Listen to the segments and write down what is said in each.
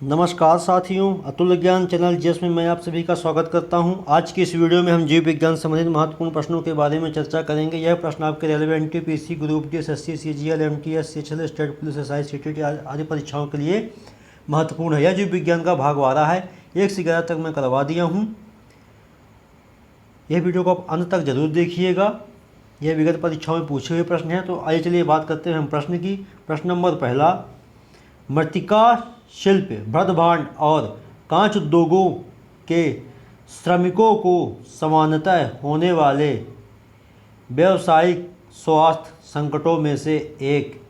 नमस्कार साथियों, अतुल ज्ञान चैनल जीएस में मैं आप सभी का स्वागत करता हूं। आज की इस वीडियो में हम जीव विज्ञान संबंधित महत्वपूर्ण प्रश्नों के बारे में चर्चा करेंगे। यह प्रश्न आपके railway NTPC, group D, SSC, CGL, MTS, CHL, state police, SI, CTT आदि परीक्षाओं के लिए महत्वपूर्ण है। यह जीव विज्ञान का भाग 12 है। 1 से 11 तक मैं करवा दिया हूँ। यह वीडियो को आप अंत तक जरूर देखिएगा। यह विगत परीक्षाओं में पूछे हुए प्रश्न हैं। तो आइए चलिए बात करते हैं हम प्रश्न की। प्रश्न नंबर पहला, मृत्तिका शिल्प, भरतभांड और कांच उद्योगों के श्रमिकों को सामान्यतः होने वाले व्यावसायिक स्वास्थ्य संकटों में से एक।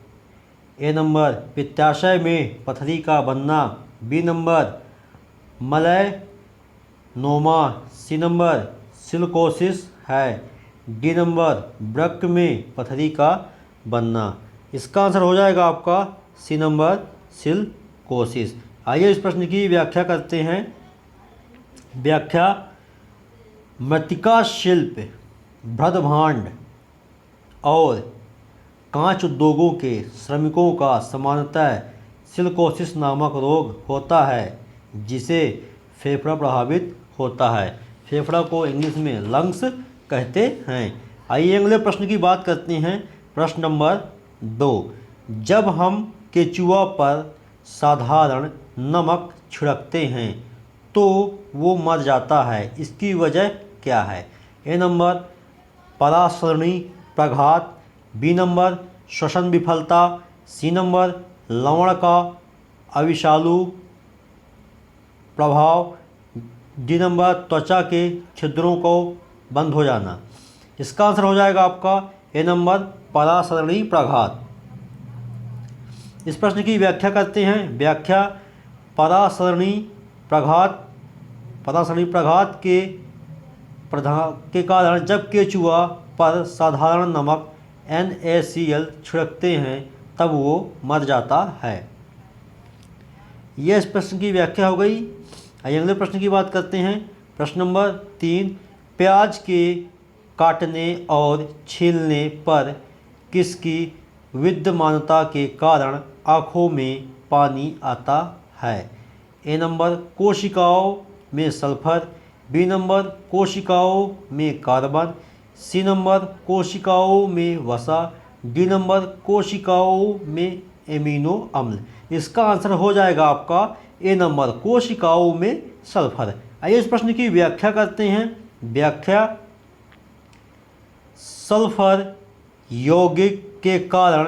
ए नंबर, पित्ताशय में पथरी का बनना। B number, melanoma. C number, silicosis है। डी नंबर, वृक्क में पथरी का बनना। इसका आंसर हो जाएगा आपका सी नंबर, सिलिकोसिस। आइए इस प्रश्न की व्याख्या करते हैं। व्याख्या, मृत्तिका शिल्प, भरतभांड और कांच उद्योगों के श्रमिकों का सामान्यतः सिलिकोसिस नामक रोग होता है, जिसे फेफड़ा प्रभावित होता है। फेफड़ा को इंग्लिश में लंग्स कहते हैं। आइए अगले प्रश्न की बात करते हैं। प्रश्न नंबर 2, जब हम केचुआ पर साधारण नमक छिड़कते हैं तो वो मर जाता है, इसकी वजह क्या है? ए नंबर, परासरणी प्रघात। बी नंबर, श्वसन विफलता। सी नंबर, लवण का अविषालु प्रभाव। डी नंबर, त्वचा के छिद्रों को बंद हो जाना। इसका आंसर हो जाएगा आपका ए नंबर, परासरणी प्रघात। इस प्रश्न की व्याख्या करते हैं। व्याख्या, परासरणी प्रघात के कारण जब केचुआ पर साधारण नमक NaCl छिड़कते हैं तब वो मर जाता है। यह इस प्रश्न की व्याख्या हो गई। आइए अगले प्रश्न की बात करते हैं। प्रश्न नंबर 3, प्याज के काटने और छीलने पर किसकी विद्यमानता के कारण आँखों में पानी आता है? ए नंबर, कोशिकाओं में सल्फर। बी नंबर, कोशिकाओं में कार्बन। सी नंबर, कोशिकाओं में वसा। डी नंबर, कोशिकाओं में एमिनो अम्ल। इसका आंसर हो जाएगा आपका ए नंबर, कोशिकाओं में सल्फर। आइए इस प्रश्न की व्याख्या करते हैं। व्याख्या, सल्फर यौगिक के कारण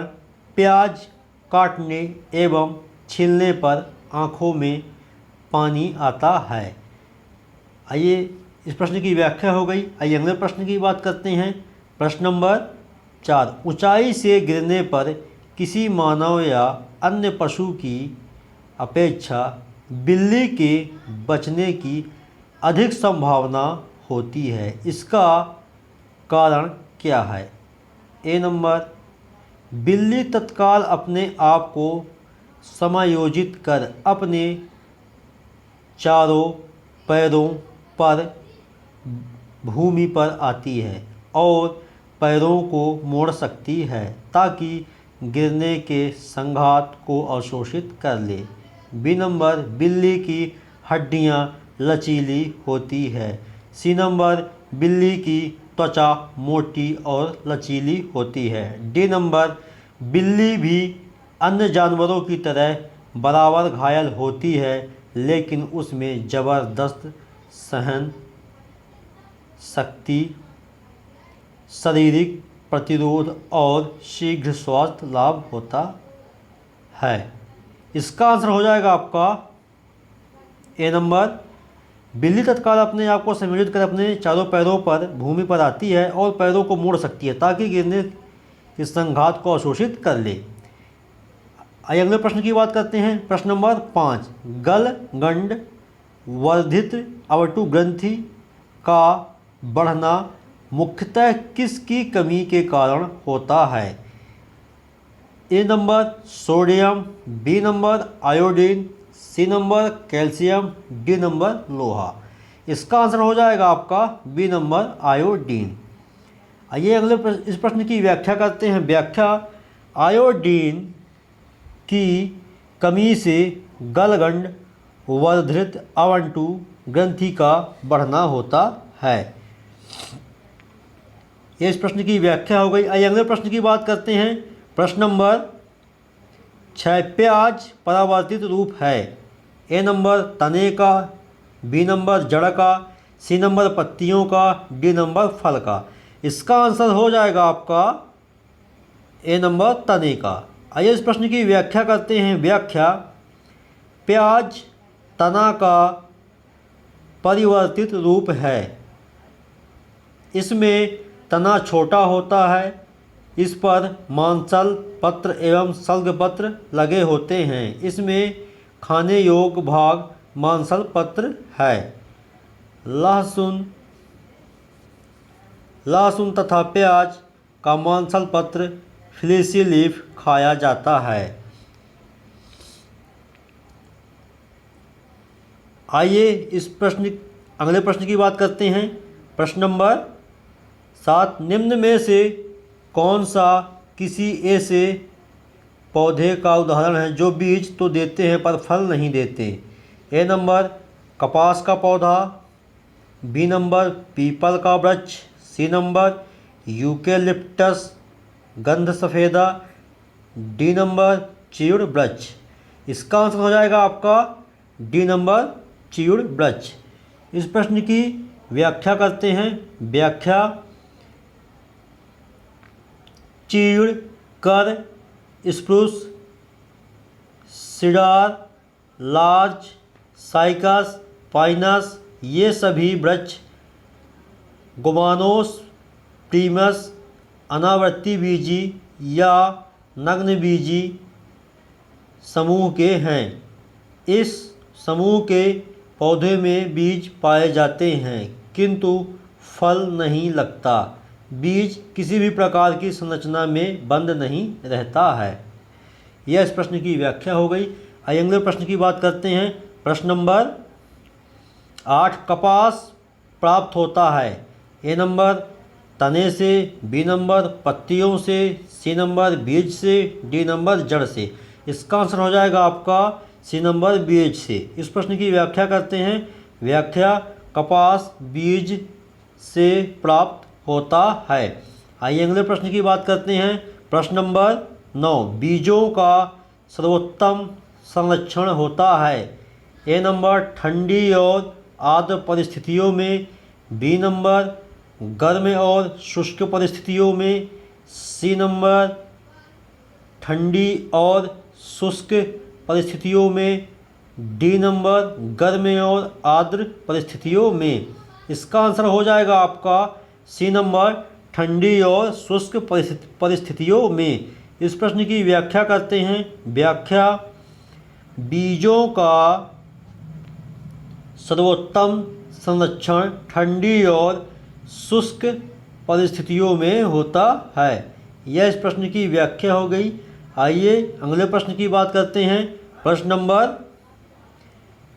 प्याज काटने एवं छीलने पर आँखों में पानी आता है। आइए इस प्रश्न की व्याख्या हो गई। आइए अगले प्रश्न की बात करते हैं। प्रश्न नंबर 4, ऊंचाई से गिरने पर किसी मानव या अन्य पशु की अपेक्षा बिल्ली के बचने की अधिक संभावना होती है, इसका कारण क्या है? ए नंबर, बिल्ली तत्काल अपने आप को समायोजित कर अपने चारों पैरों पर भूमि पर आती है और पैरों को मोड़ सकती है ताकि गिरने के संघात को अवशोषित कर ले। बी नंबर, बिल्ली की हड्डियां लचीली होती है। सी नंबर, बिल्ली की त्वचा मोटी और लचीली होती है। डी नंबर, बिल्ली भी अन्य जानवरों की तरह बराबर घायल होती है लेकिन उसमें ज़बरदस्त सहन शक्ति, शारीरिक प्रतिरोध और शीघ्र स्वास्थ्य लाभ होता है। इसका आंसर हो जाएगा आपका ए नंबर, बिल्ली तत्काल अपने आप को समायोजित कर अपने चारों पैरों पर भूमि पर आती है और पैरों को मोड़ सकती है ताकि गिरने के संघात को अवशोषित कर ले। आइए अगले प्रश्न की बात करते हैं। प्रश्न नंबर 5, गलगंड वर्धित अवटु ग्रंथि का बढ़ना मुख्यतः किसकी कमी के कारण होता है? A number, sodium. B number, iodine. C number, calcium. D number, लोहा। इसका आंसर हो जाएगा आपका बी नंबर, आयोडीन। आइए अगले इस प्रश्न की व्याख्या करते हैं। व्याख्या, आयोडीन की कमी से गलगंड वर्धित अवंटू ग्रंथि का बढ़ना होता है। ये इस प्रश्न की व्याख्या हो गई। आइए अगले प्रश्न की बात करते हैं। प्रश्न नंबर 6, प्याज परावर्तित रूप है। ए नंबर तने का, बी नंबर जड़ का, सी नंबर पत्तियों का, डी नंबर फल का। इसका आंसर हो जाएगा आपका ए नंबर तने का। आइए इस प्रश्न की व्याख्या करते हैं। व्याख्या, प्याज तना का परिवर्तित रूप है। इसमें तना छोटा होता है, इस पर मांसल पत्र एवं सल्ग पत्र लगे होते हैं। इसमें खाने योग्य भाग मांसल पत्र है। लहसुन तथा प्याज का मांसल पत्र फ्लेशी लीफ खाया जाता है। आइए इस प्रश्न अगले प्रश्न की बात करते हैं। प्रश्न नंबर 7, निम्न में से कौन सा किसी ऐसे पौधे का उदाहरण है जो बीज तो देते हैं पर फल नहीं देते। ए नंबर कपास का पौधा, बी नंबर पीपल का वृक्ष, सी नंबर यूकेलिप्टस गंध सफ़ेदा, डी नंबर चीड़ वृक्ष। इसका आंसर हो जाएगा आपका डी नंबर चीड़ वृक्ष। इस प्रश्न की व्याख्या करते हैं। व्याख्या, चीड़, कर, spruce, cider, larch, cycas, Pinus ये सभी वृक्ष गुमानोस प्रीमस अनावृत्ति बीजी या नग्न बीजी समूह के हैं। इस समूह के पौधे में बीज पाए जाते हैं किंतु फल नहीं लगता। बीज किसी भी प्रकार की संरचना में बंद नहीं रहता है। यह इस प्रश्न की व्याख्या हो गई। आइए अगले प्रश्न की बात करते हैं। प्रश्न नंबर 8, कपास प्राप्त होता है। ए नंबर तने से, बी नंबर पत्तियों से, सी नंबर बीज से, डी नंबर जड़ से। इसका आंसर हो जाएगा आपका सी नंबर बीज से। इस प्रश्न की व्याख्या करते हैं। व्याख्या, कपास बीज से प्राप्त होता है। आइए अगले प्रश्न की बात करते हैं। प्रश्न नंबर 9, बीजों का सर्वोत्तम संरक्षण होता है। ए नंबर ठंडी और आर्द्र परिस्थितियों में, बी नंबर गर्म और शुष्क परिस्थितियों में, सी नंबर ठंडी और शुष्क परिस्थितियों में, डी नंबर गर्म और आर्द्र परिस्थितियों में। इसका आंसर हो जाएगा आपका सी नंबर ठंडी और शुष्क परिस्थितियों में। इस प्रश्न की व्याख्या करते हैं। व्याख्या, बीजों का सर्वोत्तम संरक्षण ठंडी और शुष्क परिस्थितियों में होता है। यह इस प्रश्न की व्याख्या हो गई। आइए अगले प्रश्न की बात करते हैं। प्रश्न नंबर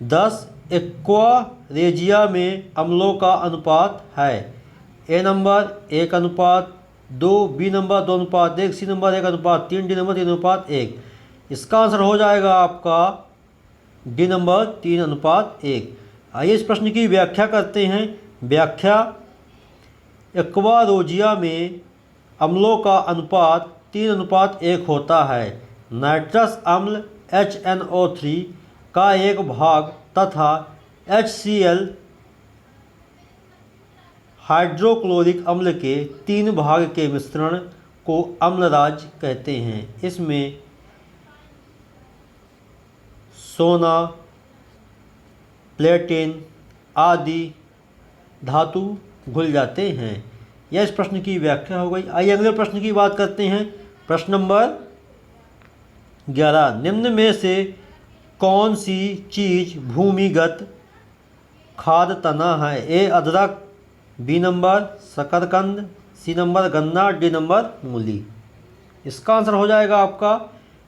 10, एक्वारेजिया में अम्लों का अनुपात है। A number 1:2, B number 2:1, C number 1:3, D number 3:1। इसका आंसर हो जाएगा आपका डी नंबर 3:1। आइए इस प्रश्न की व्याख्या करते हैं। व्याख्या, एक्वारोजिया में अम्लों का अनुपात 3:1 होता है। नाइट्रस अम्ल HNO3 का एक भाग तथा HCl हाइड्रोक्लोरिक अम्ल के 3 भाग के मिश्रण को अम्लराज कहते हैं। इसमें सोना, प्लेटिन आदि धातु घुल जाते हैं। यह इस प्रश्न की व्याख्या हो गई। आइए अगले प्रश्न की बात करते हैं। प्रश्न नंबर 11, निम्न में से कौन सी चीज़ भूमिगत खाद तना है। ए अदरक, बी नंबर शकरकंद, सी नंबर गन्ना, डी नंबर मूली। इसका आंसर हो जाएगा आपका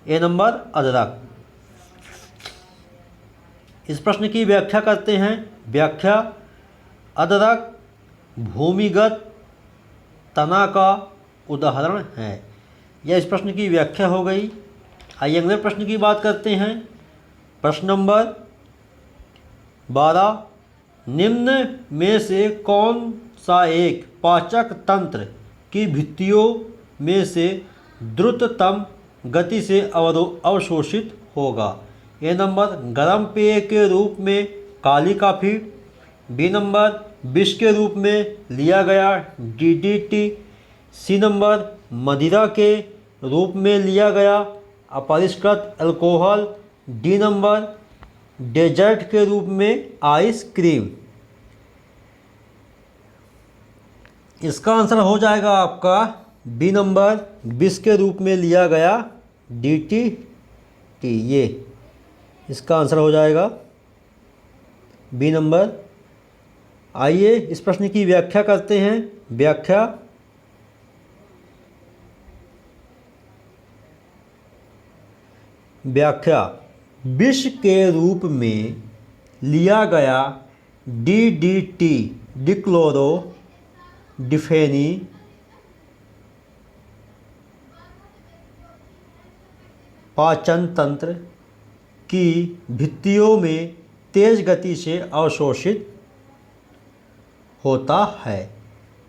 ए नंबर अदरक। इस प्रश्न की व्याख्या करते हैं। व्याख्या, अदरक भूमिगत तना का उदाहरण है। यह इस प्रश्न की व्याख्या हो गई। आइए अगले प्रश्न की बात करते हैं। प्रश्न नंबर 12 निम्न में से कौन सा एक पाचक तंत्र की भित्तियों में से द्रुततम गति से अवशोषित होगा? ए नंबर गर्म पेय के रूप में काली काफ़ी, बी नंबर विष के रूप में लिया गया DDT, सी नंबर मदिरा के रूप में लिया गया अपरिष्कृत अल्कोहल, डी नंबर डेजर्ट के रूप में आइसक्रीम। इसका आंसर हो जाएगा आपका बी नंबर विष के रूप में लिया गया DDT। ये इसका आंसर हो जाएगा बी नंबर। आइए इस प्रश्न की व्याख्या करते हैं। व्याख्या विष के रूप में लिया गया DDT डिक्लोरो डिफेनी पाचन तंत्र की भित्तियों में तेज गति से अवशोषित होता है।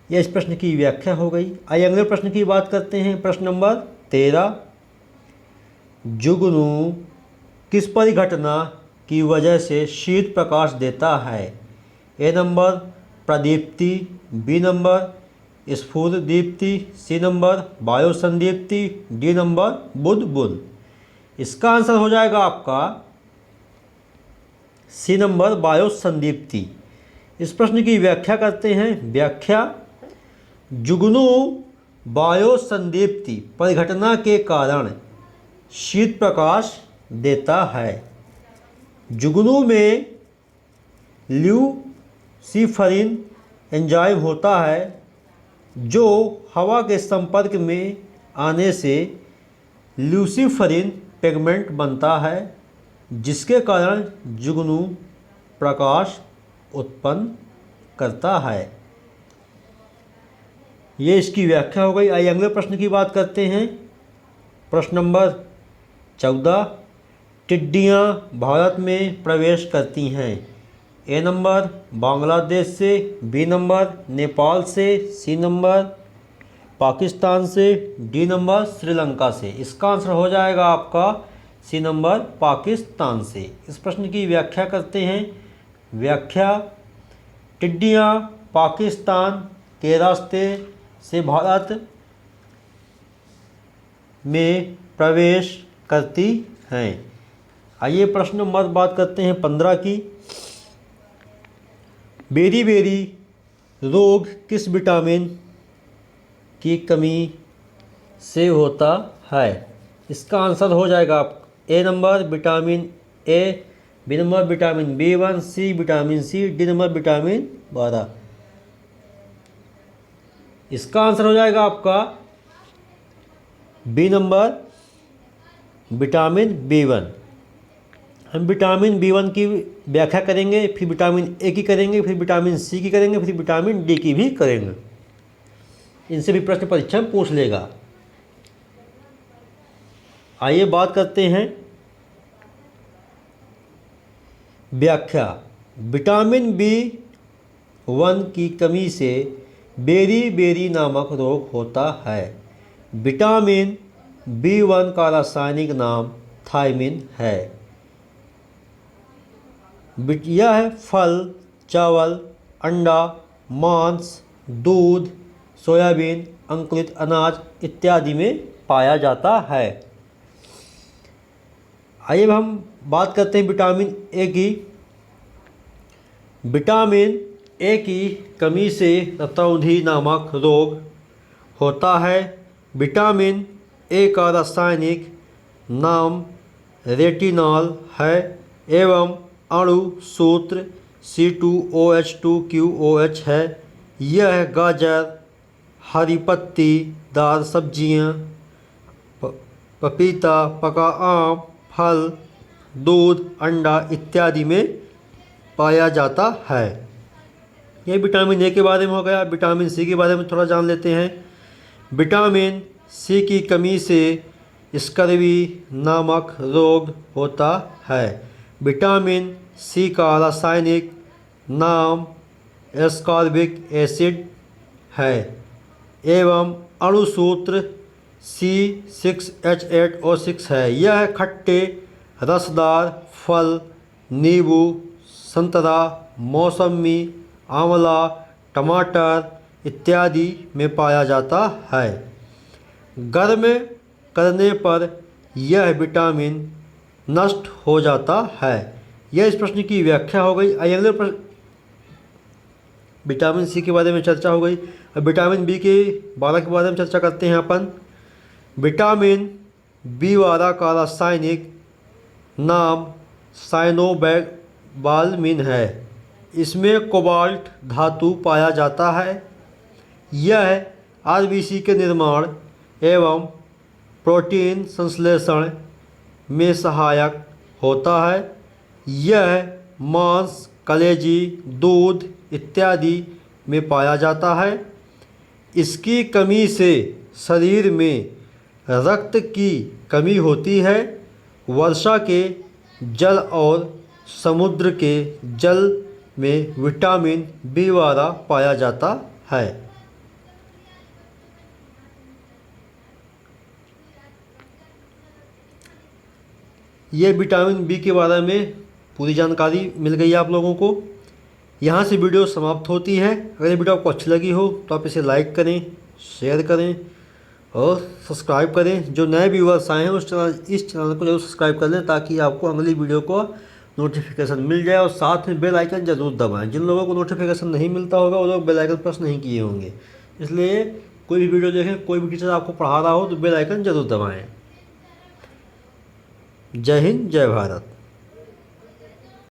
यह इस प्रश्न की व्याख्या हो गई। आइए अगले प्रश्न की बात करते हैं। प्रश्न नंबर 13, जुगनू किस परिघटना की वजह से शीत प्रकाश देता है? ए नंबर प्रदीप्ति, बी नंबर स्फुरदीप्ति, सी नंबर वायुसंदीप्ति, डी नंबर बुदबुद। इसका आंसर हो जाएगा आपका सी नंबर वायुसंदीप्ति। इस प्रश्न की व्याख्या करते हैं। व्याख्या जुगनू वायुसंदीप्ति परिघटना के कारण शीत प्रकाश देता है। जुगनू में ल्यूसीफरिन एंजाइम होता है जो हवा के संपर्क में आने से ल्यूसीफरिन पिगमेंट बनता है, जिसके कारण जुगनू प्रकाश उत्पन्न करता है। ये इसकी व्याख्या हो गई। आइए अगले प्रश्न की बात करते हैं। प्रश्न नंबर 14, टिड्डियाँ भारत में प्रवेश करती हैं। ए नंबर बांग्लादेश से, बी नंबर नेपाल से, सी नंबर पाकिस्तान से, डी नंबर श्रीलंका से। इसका आंसर हो जाएगा आपका सी नंबर पाकिस्तान से। इस प्रश्न की व्याख्या करते हैं। व्याख्या टिड्डियाँ पाकिस्तान के रास्ते से भारत में प्रवेश करती हैं। आइए प्रश्न नंबर बात करते हैं 15 की। बेरी बेरी रोग किस विटामिन की कमी से होता है? इसका आंसर हो जाएगा A number vitamin A, B number vitamin B1, C vitamin C, D number vitamin 12। इसका आंसर हो जाएगा आपका बी नंबर विटामिन B1। हम विटामिन B1 की व्याख्या करेंगे, फिर विटामिन ए की करेंगे, फिर विटामिन सी की करेंगे, फिर विटामिन डी की भी करेंगे। इनसे भी प्रश्न परीक्षा में पूछ लेगा। आइए बात करते हैं व्याख्या। विटामिन B1 की कमी से बेरी बेरी नामक रोग होता है। विटामिन B1 का रासायनिक नाम थायमिन है। यह फल, चावल, अंडा, मांस, दूध, सोयाबीन, अंकुरित अनाज इत्यादि में पाया जाता है। आइए हम बात करते हैं विटामिन ए की। विटामिन ए की कमी से रतौंधी नामक रोग होता है। विटामिन ए का रासायनिक नाम रेटिनॉल है एवं अणु सूत्र C2OH2QOH है। यह गाजर, हरी पत्तीदार सब्जियां, पपीता, पका आम, फल, दूध, अंडा इत्यादि में पाया जाता है। यह विटामिन ए के बारे में हो गया। विटामिन सी के बारे में थोड़ा जान लेते हैं। विटामिन सी की कमी से स्कर्वी नामक रोग होता है। विटामिन सी का रासायनिक नाम एस्कॉर्बिक एसिड है एवं अणुसूत्र C6H8O6 है। यह खट्टे रसदार फल, नींबू, संतरा, मौसमी, आंवला, टमाटर इत्यादि में पाया जाता है। गर्म करने पर यह विटामिन नष्ट हो जाता है। यह इस प्रश्न की व्याख्या हो गई। अगले प्रश्न विटामिन सी के बारे में चर्चा हो गई। अब विटामिन बी के 12 के बारे में चर्चा करते हैं अपन। विटामिन B12 का रासायनिक नाम साइनोबैक्टीरिन है। इसमें कोबाल्ट धातु पाया जाता है। यह आरबीसी के निर्माण एवं प्रोटीन संश्लेषण में सहायक होता है। यह मांस, कलेजी, दूध इत्यादि में पाया जाता है। इसकी कमी से शरीर में रक्त की कमी होती है। वर्षा के जल और समुद्र के जल में विटामिन B12 पाया जाता है। ये विटामिन बी के बारे में पूरी जानकारी मिल गई आप लोगों को। यहाँ से वीडियो समाप्त होती है। अगर ये वीडियो आपको अच्छी लगी हो तो आप इसे लाइक करें, शेयर करें और सब्सक्राइब करें। जो नए व्यूअर्स आए हैं इस चैनल को जरूर सब्सक्राइब कर लें ताकि आपको अगली वीडियो को नोटिफिकेशन मिल जाए। और साथ में बेल आइकन ज़रूर दबाएं। जिन लोगों को नोटिफिकेशन नहीं मिलता होगा वो लोग बेल आइकन प्रेस नहीं किए होंगे। इसलिए कोई भी वीडियो देखें, कोई भी टीचर आपको पढ़ा रहा हो तो बेल आइकन ज़रूर दबाएँ। जय हिंद, जय भारत।